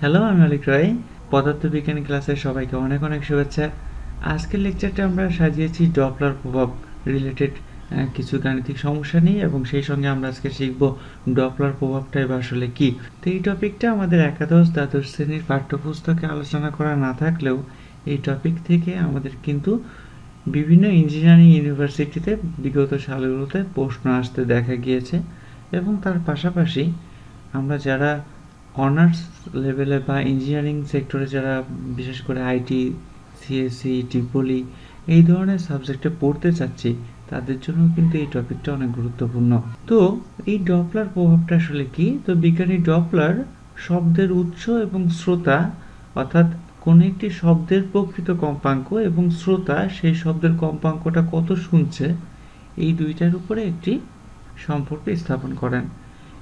Hello, আমি অলিক রায়। পদার্থবিজ্ঞানী ক্লাসে সবাইকে অনেক অনেক শুভেচ্ছা। আজকের লেকচারটা আমরা সাজিয়েছি ডপলার প্রভাব রিলেটেড কিছু গাণিতিক সমস্যা নিয়ে, এবং সেই সঙ্গে আমরা আজকে শিখব ডপলার প্রভাবটাই বা আসলে কি। তো এই টপিকটা আমাদের একাদশ দ্বাদশ শ্রেণীর পাঠ্যপুস্তকে আলোচনা করা না থাকলেও এই টপিক থেকে আমাদের কিন্তু বিভিন্ন ইঞ্জিনিয়ারিং ইউনিভার্সিটিতে বিগত সালগুলোতে প্রশ্ন আসতে দেখা গিয়েছে। এবং তার পাশাপাশি আমরা যারা অনার্স লেভেলে বা ইঞ্জিনিয়ারিং সেক্টরে যারা বিশেষ করে আইটি, সিএসসি, ট্রিপলি এই ধরনের সাবজেক্টে পড়তে চাচ্ছি, তাদের জন্য কিন্তু এই টপিকটা অনেক গুরুত্বপূর্ণ। তো এই ডপলার প্রভাবটা আসলে কি? তো বিজ্ঞানী ডপলার শব্দের উৎস এবং শ্রোতা, অর্থাৎ কোনো একটি শব্দের প্রকৃত কম্পাঙ্ক এবং শ্রোতা সেই শব্দের কম্পাঙ্কটা কত শুনছে, এই দুইটার উপরে একটি সম্পর্ক স্থাপন করেন।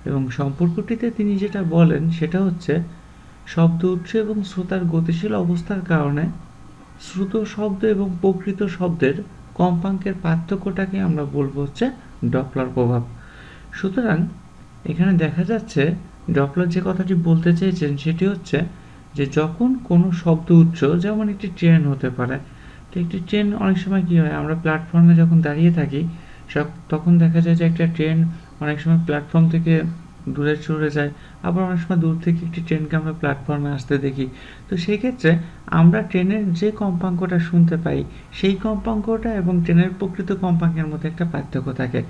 এবং সম্পর্কটিতে তিনি যেটা বলেন সেটা হচ্ছে, শব্দ উৎস এবং শ্রোতার গতিশীল অবস্থার কারণে শ্রুত শব্দ এবং প্রকৃত শব্দের কম্পাঙ্কের পার্থক্যটাকে আমরা বলবো হচ্ছে ডপলার প্রভাব। সুতরাং এখানে দেখা যাচ্ছে ডপলার যে কথাটি বলতে চেয়েছেন সেটি হচ্ছে যে যখন কোনো শব্দ উৎস, যেমন একটি ট্রেন হতে পারে, তো একটি ট্রেন অনেক সময় কি হয়, আমরা প্ল্যাটফর্মে যখন দাঁড়িয়ে থাকি তখন দেখা যায় যে একটা ট্রেন অনেক সময় প্ল্যাটফর্ম থেকে দূরে সরে যায়, আবার অনেক সময় দূর থেকে একটি ট্রেনকে আমরা প্ল্যাটফর্মে আসতে দেখি। তো সেই ক্ষেত্রে আমরা ট্রেনের যে কম্পাঙ্কটা শুনতে পাই সেই কম্পাঙ্কটা এবং ট্রেনের প্রকৃত কম্পাঙ্কের মধ্যে একটা পার্থক্য থাকে।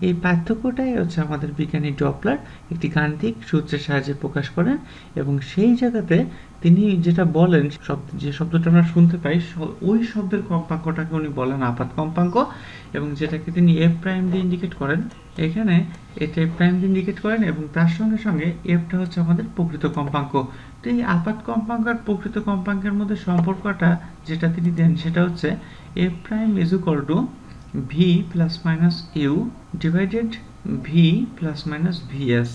এই পার্থক্যটাই হচ্ছে আমাদের বিজ্ঞানী ডপলার একটি গাণিতিক সূত্রের সাহায্যে প্রকাশ করেন। এবং সেই জায়গাতে তিনি যেটা বলেন, যে শব্দটা আমরা শুনতে পাই ওই শব্দের কম্পাঙ্কটাকে উনি বলেন আপাত কম্পাঙ্ক, এবং যেটাকে তিনি এফ প্রাইম দিয়ে ইন্ডিকেট করেন। এখানে এটা এফ প্রাইম দিয়ে ইন্ডিকেট করেন এবং তার সঙ্গে সঙ্গে এফটা হচ্ছে আমাদের প্রকৃত কম্পাঙ্ক। তো এই আপাত কম্পাঙ্ক আর প্রকৃত কম্পাঙ্কের মধ্যে সম্পর্কটা যেটা তিনি দেন সেটা হচ্ছে F prime is equal to V plus minus U divided V plus minus VS.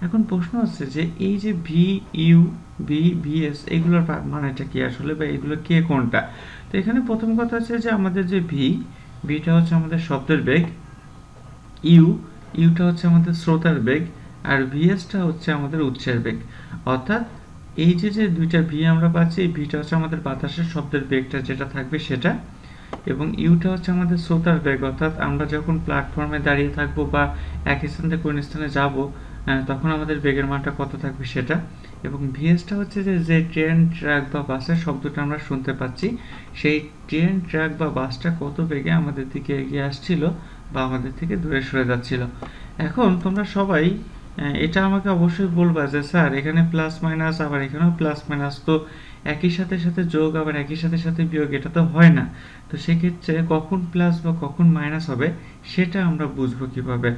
এখন প্রশ্ন হচ্ছে যে এই যে ভি ইউ ভি ভিএস এগুলোর মানেটা কি আসলে, বা এগুলো কে কোনটা? তো এখানে প্রথম কথা হচ্ছে যে আমাদের যে ভিটা হচ্ছে আমাদের শব্দের বেগ, ইউটা হচ্ছে আমাদের শ্রোতার বেগ, আর ভিএসটা হচ্ছে আমাদের উৎসের বেগ। অর্থাৎ এই যে দুইটা ভি আমরা পাচ্ছি, এই ভিটা হচ্ছে আমাদের বাতাসের শব্দের বেগটা যেটা থাকবে সেটা, এবং ইউটা হচ্ছে আমাদের শ্রোতার বেগ, অর্থাৎ আমরা যখন প্ল্যাটফর্মে দাঁড়িয়ে থাকবো বা এক স্থান থেকে কোন স্থানে যাব তখন আমাদের বেগের মানটা কত থাকবে সেটা, এবং ভিএসটা হচ্ছে যে ট্রেন, ট্রাক বা বাসের শব্দটা আমরা শুনতে পাচ্ছি, সেই ট্রেন, ট্রাক বা বাসটা কত বেগে আমাদের দিকে এগিয়ে আসছিল বা আমাদের থেকে দূরে সরে যাচ্ছিল। এখন তোমরা সবাই এটা আমাকে অবশ্যই বলবা যে স্যার এখানে প্লাস মাইনাস, আবার এখানেও প্লাস মাইনাস, তো একই সাথে সাথে যোগ আবার একই সাথে সাথে বিয়োগ, এটা তো হয় না। তো সেক্ষেত্রে কখন প্লাস বা কখন মাইনাস হবে সেটা আমরা বুঝবো কিভাবে?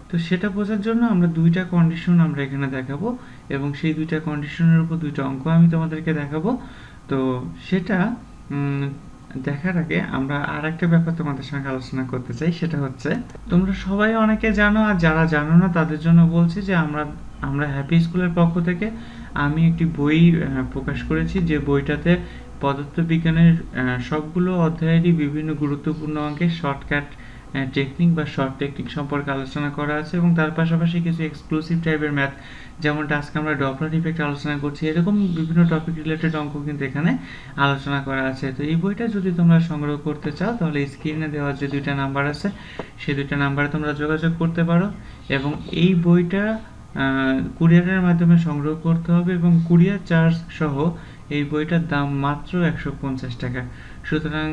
তো সেটা বোঝার জন্য আমরা দুইটা কন্ডিশন আমরা এখানে দেখাবো, এবং সেই দুইটা কন্ডিশনের উপর দুইটা অঙ্ক আমি তোমাদেরকে দেখাবো। তো সেটা দেখার আগে আমরা আর একটা ব্যাপার তোমাদের সঙ্গে আলোচনা করতে চাই, সেটা হচ্ছে তোমরা সবাই অনেকে জানো, আর যারা জানো না তাদের জন্য বলছি যে আমরা হ্যাপি স্কুলের পক্ষ থেকে আমি একটি বই প্রকাশ করেছি, যে বইটাতে পদার্থবিজ্ঞানের সবগুলো অধ্যায়েরই বিভিন্ন গুরুত্বপূর্ণ অঙ্কের শর্টকাট টেকনিক বা শর্ট টেকনিক সম্পর্কে আলোচনা করা আছে, এবং তার পাশাপাশি কিছু এক্সক্লুসিভ টাইপের ম্যাথ, যেমনটা আজকে আমরা ডপলার ইফেক্ট আলোচনা করছি, এরকম বিভিন্ন টপিক রিলেটেড অঙ্ক কিন্তু এখানে আলোচনা করা আছে। তো এই বইটা যদি তোমরা সংগ্রহ করতে চাও তাহলে স্ক্রিনে দেওয়া যে দুইটা নাম্বার আছে সেই দুইটা নাম্বারে তোমরা যোগাযোগ করতে পারো, এবং এই বইটা কুরিয়ারের মাধ্যমে সংগ্রহ করতে হবে, এবং কুরিয়ার চার্জ সহ এই বইটার দাম মাত্র 150 টাকা। সুতরাং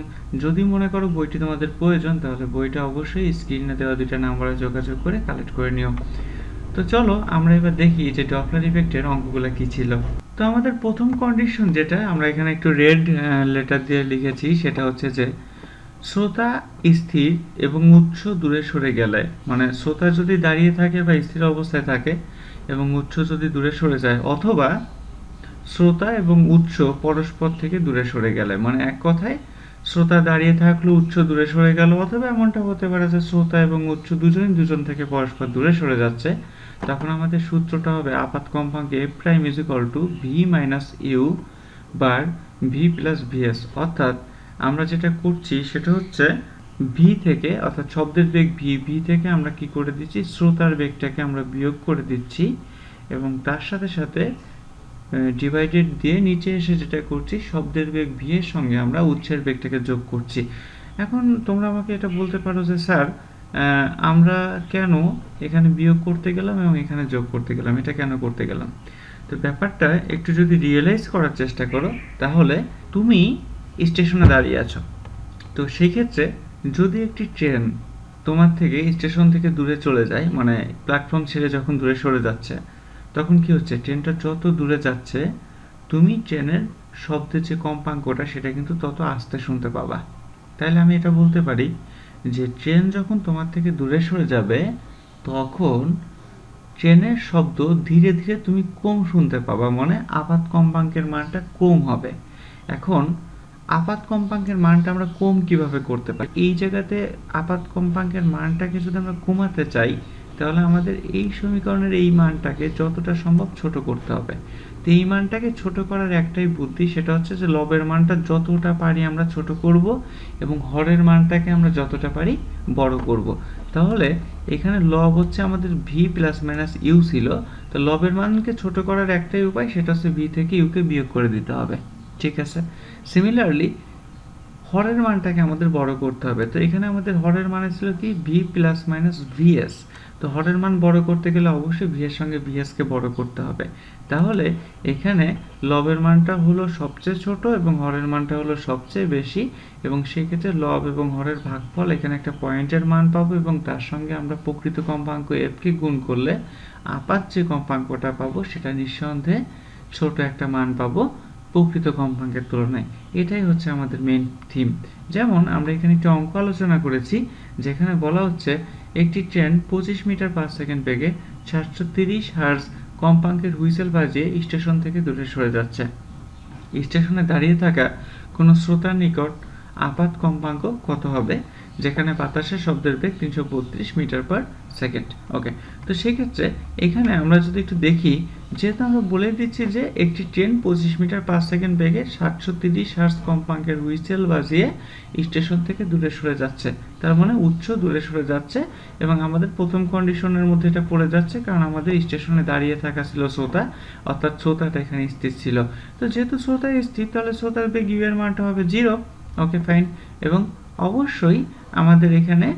যদি মনে করো বইটি তোমাদের প্রয়োজন তাহলে বইটা অবশ্যই স্ক্রিনে দেওয়া দুইটা নাম্বারে যোগাযোগ করে কালেক্ট করে নিও। তো চলো আমরা এবার দেখি যে ডপলার ইফেক্টের অঙ্কগুলো কি ছিল। তো আমাদের প্রথম কন্ডিশন যেটা আমরা এখানে একটু রেড লেটার দিয়ে লিখেছি সেটা হচ্ছে যে শ্রোতা স্থির এবং উৎস দূরে সরে গেলে, মানে শ্রোতা যদি দাঁড়িয়ে থাকে বা স্থির অবস্থায় থাকে এবং উৎস যদি দূরে সরে যায়, অথবা শ্রোতা এবং উৎস পরস্পর থেকে দূরে সরে গেলে, মানে এক কথায় শ্রোতা দাঁড়িয়ে থাকলো, উৎস দূরে সরে গেল, অথবা এমনটা হতে পারে যে শ্রোতা এবং উৎস দুজন থেকে পরস্পর দূরে সরে যাচ্ছে, তখন আমাদের সূত্রটা হবে আপাত কম্পাঙ্ক F prime is equal to V minus U bar V plus VS. অর্থাৎ আমরা যেটা করছি সেটা হচ্ছে ভি থেকে, অর্থাৎ শব্দের বেগ ভি থেকে আমরা কি করে দিচ্ছি, শ্রোতার বেগটাকে আমরা বিয়োগ করে দিচ্ছি, এবং তার সাথে সাথে ডিভাইডেড দিয়ে নিচে এসে যেটা করছি শব্দের বেগ ভি এর সঙ্গে আমরা উৎসের বেগটাকে যোগ করছি। এখন তোমরা আমাকে এটা বলতে পারো যে স্যার আমরা কেন এখানে বিয়োগ করতে গেলাম এবং এখানে যোগ করতে গেলাম, এটা কেন করতে গেলাম? তো ব্যাপারটা একটু যদি রিয়েলাইজ করার চেষ্টা করো তাহলে তুমি স্টেশনে দাঁড়িয়ে আছো, তো সেই ক্ষেত্রে যদি একটি ট্রেন তোমার থেকে স্টেশন থেকে দূরে চলে যায়, মানে প্ল্যাটফর্ম ছেড়ে যখন দূরে সরে যাচ্ছে, তখন কি হচ্ছে, ট্রেনটা যত দূরে যাচ্ছে তুমি ট্রেনের শব্দের যে কম্পাঙ্কটা সেটা কিন্তু তত আস্তে শুনতে পাবা। তাহলে আমি এটা বলতে পারি যে ট্রেন যখন তোমার থেকে দূরে সরে যাবে তখন ট্রেনের শব্দ ধীরে ধীরে তুমি কম শুনতে পাবা, মানে আপাত কম্পাঙ্কের মানটা কম হবে। এখন আপাত কম্পাঙ্কের মানটা আমরা কম কিভাবে করতে পারি? এই জায়গাতে আপাত কম্পাঙ্কের মানটাকে যদি আমরা কমাতে চাই তাহলে আমাদের এই সমীকরণের এই মানটাকে যতটা সম্ভব ছোট করতে হবে। তো এই মানটাকে ছোট করার একটাই বুদ্ধি, সেটা হচ্ছে যে লবের মানটা যতটা পারি আমরা ছোট করব এবং হরের মানটাকে আমরা যতটা পারি বড় করব। তাহলে এখানে লব হচ্ছে আমাদের ভি প্লাস মাইনাস ইউ ছিল, তো লবের মানকে ছোট করার একটাই উপায়, সেটা হচ্ছে ভি থেকে ইউকে বিয়োগ করে দিতে হবে। ঠিক আছে, সিমিলারলি হরের মানটাকে আমাদের বড় করতে হবে। তো এখানে আমাদের হরের মানে ছিল কি ভি প্লাস মাইনাস ভিএস, তো হরের মান বড় করতে গেলে অবশ্যই ভি এর সঙ্গে ভিএস কে বড় করতে হবে। তাহলে এখানে লবের মানটা হলো সবচেয়ে ছোট এবং হরের মানটা হলো সবচেয়ে বেশি, এবং সেই ক্ষেত্রে লব এবং হরের ভাগফল এখানে একটা পয়েন্টের মান পাবো এবং তার সঙ্গে আমরা প্রকৃত কম্পাঙ্ক এফ কে গুণ করলে আপাত যে কম্পাঙ্কটা পাবো সেটা নিঃসন্দেহে ছোট একটা মান পাবো প্রকৃত কম্পাঙ্কের তুলনায়। এটাই হচ্ছে আমাদের মেইন থিম। যেমন আমরা এখানে একটা অঙ্ক আলোচনা করেছি যেখানে বলা হচ্ছে একটি ট্রেন 25 মিটার পার সেকেন্ড বেগে 730 হার্জ কম্পাঙ্কের হুইসেল বাজিয়ে স্টেশন থেকে দূরে সরে যাচ্ছে। স্টেশনে দাঁড়িয়ে থাকা কোনো শ্রোতার নিকট আপাত কম্পাঙ্ক কত হবে, যেখানে বাতাসের শব্দের বেগ 332 মিটার পার সেকেন্ড। ওকে, তো সেক্ষেত্রে এখানে আমরা যদি একটু দেখি, যেহেতু আমরা বলে দিচ্ছি যে একটি ট্রেন 25 মিটার পার সেকেন্ড বেগে 730 হার্জ কম্পাঙ্কের হুইসেল বাজিয়ে স্টেশন থেকে দূরে সরে যাচ্ছে, তার মানে উচ্চ দূরে সরে যাচ্ছে, এবং আমাদের প্রথম কন্ডিশনের মধ্যে এটা পড়ে যাচ্ছে কারণ আমাদের স্টেশনে দাঁড়িয়ে থাকা ছিল শ্রোতা, অর্থাৎ শ্রোতাটা এখানে স্থির ছিল। তো যেহেতু শ্রোতা স্থির তাহলে শ্রোতার বেগ ইউ এর মানটা হবে 0। ওকে ফাইন, এবং অবশ্যই আমাদের এখানে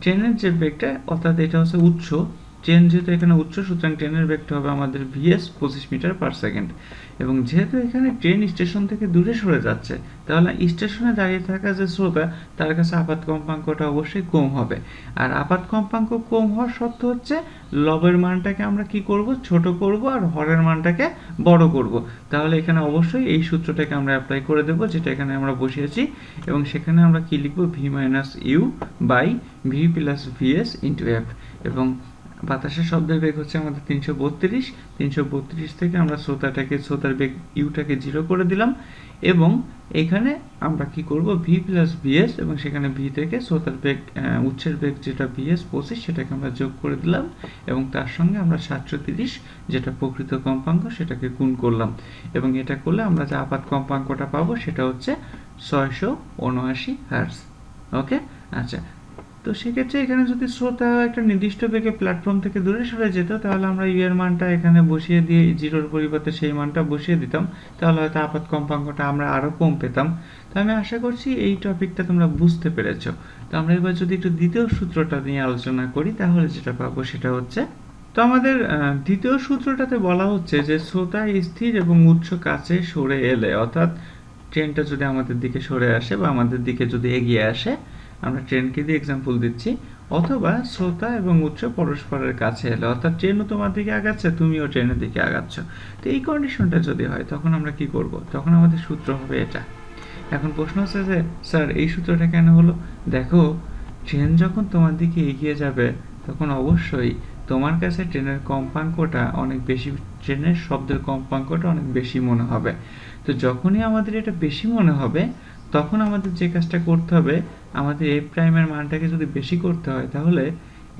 ট্রেনের যে বেগটা, অর্থাৎ এটা হচ্ছে উচ্চ, ট্রেন যেহেতু এখানে উচ্চ সুতরাং ট্রেনের বেগটা হবে আমাদের ভিএস 25 মিটার পার সেকেন্ড, এবং যেহেতু এখানে ট্রেন স্টেশন থেকে দূরে সরে যাচ্ছে তাহলে স্টেশনে দাঁড়িয়ে থাকা যে শ্রোতা তার কাছে আপাত কম্পাঙ্কটা অবশ্যই কম হবে। আর আপাত কম্পাঙ্ক কম হওয়ার শর্ত হচ্ছে লবের মানটাকে আমরা কি করব, ছোট করব, আর হরের মানটাকে বড় করব। তাহলে এখানে অবশ্যই এই সূত্রটাকে আমরা অ্যাপ্লাই করে দেব যেটা এখানে আমরা বসিয়েছি, এবং সেখানে আমরা কি লিখব, V minus U by V plus VS into F, এবং বাতাসের শব্দের বেগ হচ্ছে আমাদের 332 থেকে আমরা শ্রোতার বেগ ইউটাকে 0 করে দিলাম, এবং এখানে আমরা কি করব, ভি প্লাস ভিএস, এবং সেখানে ভি থেকে শ্রোতার বেগ উচ্চের বেগ যেটা ভিএস 25 সেটাকে আমরা যোগ করে দিলাম, এবং তার সঙ্গে আমরা 730 যেটা প্রকৃত কম্পাঙ্ক সেটাকে গুণ করলাম, এবং এটা করলে আমরা যে আপাত কম্পাঙ্কটা পাবো সেটা হচ্ছে 679 হার্টজ। ওকে, আচ্ছা, তো সেক্ষেত্রে এখানে যদি শ্রোতা একটা নির্দিষ্ট বেগে প্ল্যাটফর্ম থেকে দূরে সরে যেত তাহলে আমরা ইউ এর মানটা এখানে বসিয়ে দিয়ে 0-র পরিবর্তে সেই মানটা বসিয়ে দিতাম, তাহলে হয়তো আপাত কম্পাঙ্কটা আমরা আরও কম পেতাম। তো আমি আশা করছি এই টপিকটা তোমরা বুঝতে পেরেছো। তো আমরা এবার যদি একটু দ্বিতীয় সূত্রটা নিয়ে আলোচনা করি তাহলে যেটা পাবো সেটা হচ্ছে, তো আমাদের দ্বিতীয় সূত্রটাতে বলা হচ্ছে যে শ্রোতা স্থির এবং উচ্চ কাছে সরে এলে, অর্থাৎ ট্রেনটা যদি আমাদের দিকে সরে আসে বা আমাদের দিকে যদি এগিয়ে আসে, আমরা ট্রেনকে দিয়ে এক্সাম্পল দিচ্ছি, অথবা শ্রোতা এবং উচ্চ পরস্পরের কাছে এলে, অর্থাৎ ট্রেনও তোমার দিকে আগাচ্ছে তুমিও ট্রেনের দিকে আগাচ্ছ, তো এই কন্ডিশনটা যদি হয় তখন আমরা কি করব, তখন আমাদের সূত্র হবে এটা। এখন প্রশ্ন হচ্ছে যে স্যার এই সূত্রটা কেন হলো? দেখো, ট্রেন যখন তোমার দিকে এগিয়ে যাবে তখন অবশ্যই তোমার কাছে ট্রেনের কম্পাঙ্কটা অনেক বেশি, ট্রেনের শব্দের কম্পাঙ্কটা অনেক বেশি মনে হবে। তো যখনই আমাদের এটা বেশি মনে হবে তখন আমাদের যে কাজটা করতে হবে, আমাদের এফ প্রাইমের মানটাকে যদি বেশি করতে হয় তাহলে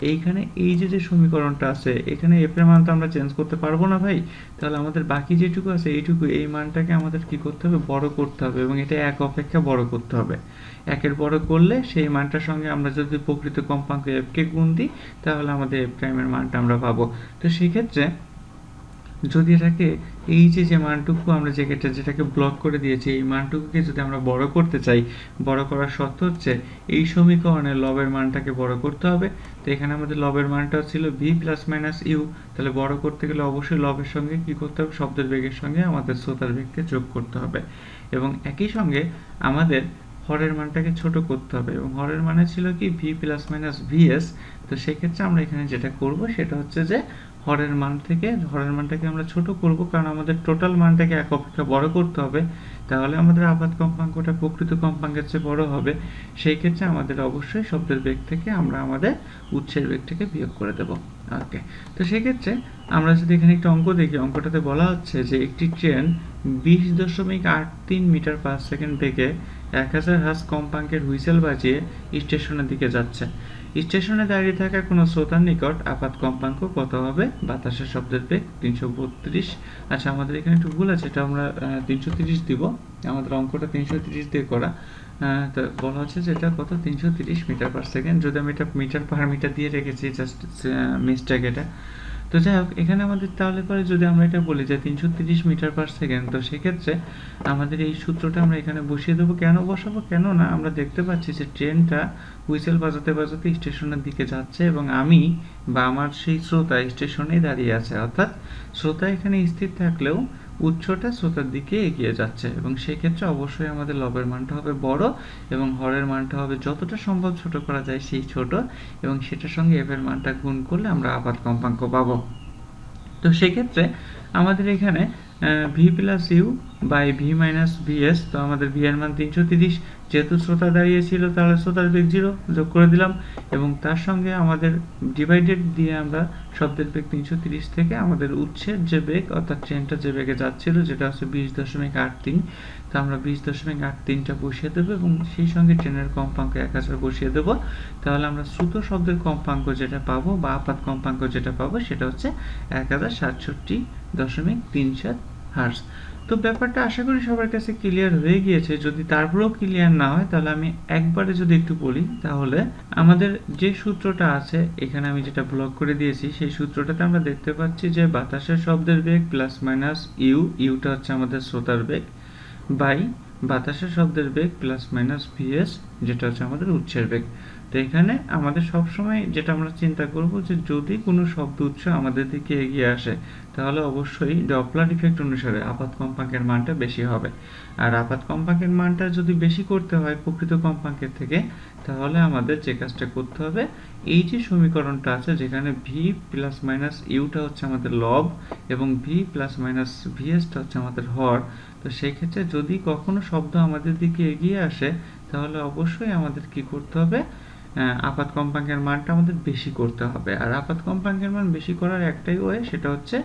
এইখানে এই যে সমীকরণটা আছে এখানে এফ এর মান তো আমরা চেঞ্জ করতে পারবো না ভাই, তাহলে আমাদের বাকি যেটুকু আছে এইটুকু, এই মানটাকে আমাদের কি করতে হবে, বড় করতে হবে, এবং এটা 1 অপেক্ষা বড় করতে হবে। 1-এর বড় করলে সেই মানটার সঙ্গে আমরা যদি প্রকৃত কম্পাঙ্ক এফ কে গুণ দিই তাহলে আমাদের এফ প্রাইমের মানটা আমরা পাবো। তো সেক্ষেত্রে যদি এটাকে এই যে মানটুকু আমরা যেটাকে ব্লক করে দিয়েছি এই মানটুকুকে যদি আমরা বড় করতে চাই, বড় করার শর্ত হচ্ছে এই সমীকরণে লবের মানটাকে বড় করতে হবে। তো এখানে আমাদের লবের মানটা ছিল v প্লাস মাইনাস ইউ, তাহলে বড় করতে গেলে অবশ্যই লবের সঙ্গে কি করতে হবে, শব্দের বেগের সঙ্গে আমাদের শ্রোতার বেগকে যোগ করতে হবে এবং একই সঙ্গে আমাদের হরের মানটাকে ছোট করতে হবে এবং হরের মানে ছিল কি v প্লাস মাইনাস vs। তো সেক্ষেত্রে আমরা এখানে যেটা করব সেটা হচ্ছে যে হরের মানটাকে আমরা ছোট করব, কারণ আমাদের টোটাল মানটাকে এক অপেক্ষা বড় করতে হবে, তাহলে আমাদের আপাত কম্পাঙ্কটা প্রকৃত কম্পাঙ্কের চেয়ে বড় হবে। সেই ক্ষেত্রে আমাদের অবশ্যই শব্দের বেগ থেকে আমরা আমাদের উৎসের বেগটাকে বিয়োগ করে দেব। ওকে, তো সেক্ষেত্রে আমরা যদি এখানে একটা অঙ্ক দেখি, অঙ্কটাতে বলা হচ্ছে যে একটি ট্রেন 20.83 মিটার পার সেকেন্ড বেগে 1000 হার্জ কম্পাঙ্কের হুইসেল বাজিয়ে স্টেশনের দিকে যাচ্ছে। স্টেশনে দাঁড়িয়ে থাকা কোনো শ্রোতার নিকট আপাত কম্পাঙ্ক কত হবে? বাতাসের শব্দের বেগ 332। আচ্ছা, আমাদের এখানে একটু ভুল আছে, এটা আমরা 330 দিব, আমাদের অঙ্কটা 330 দিয়ে করা। তো বলা হচ্ছে যে এটা কত, 330 মিটার পার সেকেন্ড। যদি আমি এটা মিটার পার মিটার দিয়ে রেখেছি, জাস্ট মিস্টেক এটা। তো যাই হোক, এখানে আমাদের তাহলে পরে যদি আমরা এটা বলি যে 330 মিটার পার সেকেন্ড, তো সেক্ষেত্রে আমাদের এই সূত্রটা আমরা এখানে বসিয়ে দেবো। কেন বসাবো? কেন না আমরা দেখতে পাচ্ছি যে ট্রেনটা হুইসেল বাজাতে বাজাতে স্টেশনের দিকে যাচ্ছে এবং আমি বা আমার সেই শ্রোতা স্টেশনেই দাঁড়িয়ে আছে, অর্থাৎ শ্রোতা এখানে স্থির থাকলেও উৎসটা শ্রোতার দিকে এগিয়ে যাচ্ছে এবং সেক্ষেত্রে অবশ্যই আমাদের লবের মানটা হবে বড় এবং হরের মানটা হবে যতটা সম্ভব ছোট করা যায় সেই ছোট, এবং সেটার সঙ্গে এফ এর মানটা গুণ করলে আমরা আপাত কম্পাঙ্ক পাবো। তো সেক্ষেত্রে আমাদের এখানে V plus U by V minus VS, তো আমাদের ভি এর মান 330, যেহেতু শ্রোতা দাঁড়িয়েছিল তাহলে শ্রোতার বেগ 0 যোগ করে দিলাম এবং তার সঙ্গে আমাদের ডিভাইডেড দিয়ে আমরা শব্দের বেগ 330 থেকে আমাদের উৎসের যে বেগ অর্থাৎ ট্রেনটা যে বেগে যাচ্ছিল যেটা হচ্ছে 20.83, তো আমরা 20.83টা বসিয়ে দেবো এবং সেই সঙ্গে ট্রেনের কম্পাঙ্ক 1000 বসিয়ে দেবো। তাহলে আমরা শ্রুত শব্দের কম্পাঙ্ক যেটা পাবো বা আপাত কম্পাঙ্ক যেটা পাবো সেটা হচ্ছে 1067.37 হার্জ। তো ব্যাপারটা আশা করি সবার কাছে ক্লিয়ার হয়ে গিয়েছে। যদি তারপরেও ক্লিয়ার না হয় তাহলে আমি একবারে যদি একটু বলি, তাহলে আমাদের যে সূত্রটা আছে এখানে আমি যেটা ব্লক করে দিয়েছি সেই সূত্রটাতে আমরা দেখতে পাচ্ছি যে বাতাসের শব্দের বেগ প্লাস মাইনাস ইউটা হচ্ছে আমাদের শ্রোতার বেগ বাই বাতাসের শব্দের বেগ প্লাস মাইনাস ভিএস যেটা হচ্ছে আমাদের উৎসের বেগ। তো এখানে আমাদের সবসময় যেটা আমরা চিন্তা করব যে যদি কোনো শব্দ উৎস আমাদের দিকে এগিয়ে আসে তাহলে অবশ্যই ডপলার ইফেক্ট অনুসারে আপাত কম্পাঙ্কের মানটা বেশি হবে, আর আপাত কম্পাঙ্কের মানটা যদি বেশি করতে হয় প্রকৃত কম্পাঙ্কের থেকে তাহলে আমাদের যে কাজটা করতে হবে, এই যে সমীকরণটা আছে যেখানে ভি প্লাস মাইনাস ইউটা হচ্ছে আমাদের লব এবং ভি প্লাস মাইনাস ভিএসটা হচ্ছে আমাদের হর, তো সেই ক্ষেত্রে যদি কখনো শব্দ আমাদের দিকে এগিয়ে আসে তাহলে অবশ্যই আমাদের কি করতে হবে, আপাত কম্পাঙ্কের মানটা আমাদের বেশি করতে হবে। আর আপাত কম্পাঙ্কের মান বেশি করার একটাই ওয়ে, সেটা হচ্ছে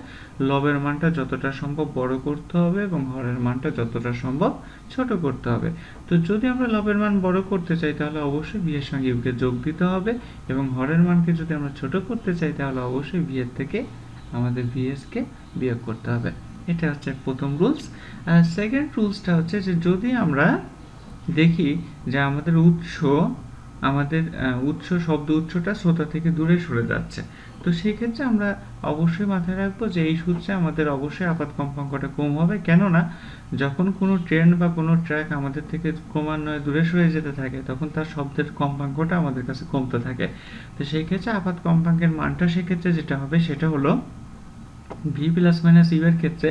লবের মানটা যতটা সম্ভব বড় করতে হবে এবং হরের মানটা যতটা সম্ভব ছোট করতে হবে। তো যদি আমরা লবের মান বড় করতে চাই তাহলে অবশ্যই ভি এর সঙ্গে ইউকে যোগ দিতে হবে এবং হরের মানকে যদি আমরা ছোট করতে চাই তাহলে অবশ্যই ভি এর থেকে আমাদের ভিএস কে বিয়োগ করতে হবে। এটা হচ্ছে প্রথম রুলস। আর সেকেন্ড রুলসটা হচ্ছে যে যদি আমরা দেখি যে আমাদের শব্দ উৎসটা শ্রোতা থেকে দূরে সরে যাচ্ছে, তো সেই ক্ষেত্রে আমরা অবশ্যই মাথায় রাখবো যে এই সূত্রে আমাদের অবশ্যই আপাত কম্পাঙ্কটা কম হবে। কেননা যখন কোনো ট্রেন বা কোনো ট্র্যাক আমাদের থেকে ক্রমান্বয়ে দূরে সরে যেতে থাকে তখন তার শব্দের কম্পাঙ্কটা আমাদের কাছে কমতে থাকে। তো সেই ক্ষেত্রে আপাত কম্পাঙ্কের মানটা সেক্ষেত্রে যেটা হবে সেটা হলো ভি প্লাস মাইনাস ইউ এর ক্ষেত্রে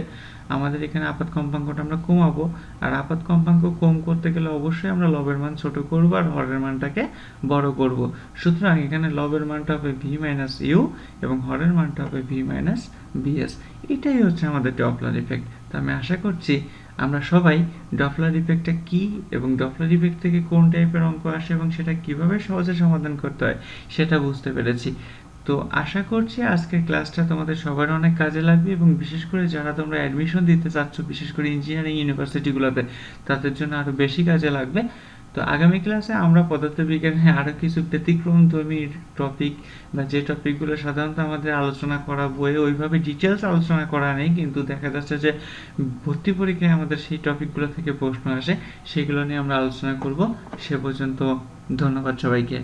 আমাদের এখানে আপাত কম্পাঙ্কটা আমরা কমাবো, আর আপাত কম্পাঙ্ক কম করতে গেলে অবশ্যই আমরা লবের মান ছোট করব আর হরের মানটাকে বড় করব। সুতরাং এখানে লবের মানটা হবে ভি মাইনাস ইউ এবং হরের মানটা হবে ভি মাইনাস ভিএস। এটাই হচ্ছে আমাদের ডপলার ইফেক্ট। তো আমি আশা করছি আমরা সবাই ডপলার ইফেক্টটা কি এবং ডপলার ইফেক্ট থেকে কোন টাইপের অঙ্ক আসে এবং সেটা কিভাবে সহজে সমাধান করতে হয় সেটা বুঝতে পেরেছি। তো আশা করছি আজকের ক্লাসটা তোমাদের সবার অনেক কাজে লাগবে এবং বিশেষ করে যারা তোমরা অ্যাডমিশন দিতে চাচ্ছ বিশেষ করে ইঞ্জিনিয়ারিং ইউনিভার্সিটিগুলোতে তাদের জন্য আরও বেশি কাজে লাগবে। তো আগামী ক্লাসে আমরা পদার্থবিজ্ঞানে আরও কিছু ব্যতিক্রমধর্মী টপিক বা যে টপিকগুলো সাধারণত আমাদের আলোচনা করা বইয়ে ওইভাবে ডিটেলস আলোচনা করা নেই, কিন্তু দেখা যাচ্ছে যে ভর্তি পরীক্ষায় আমাদের সেই টপিকগুলো থেকে প্রশ্ন আসে, সেগুলো নিয়ে আমরা আলোচনা করব। সে পর্যন্ত ধন্যবাদ সবাইকে।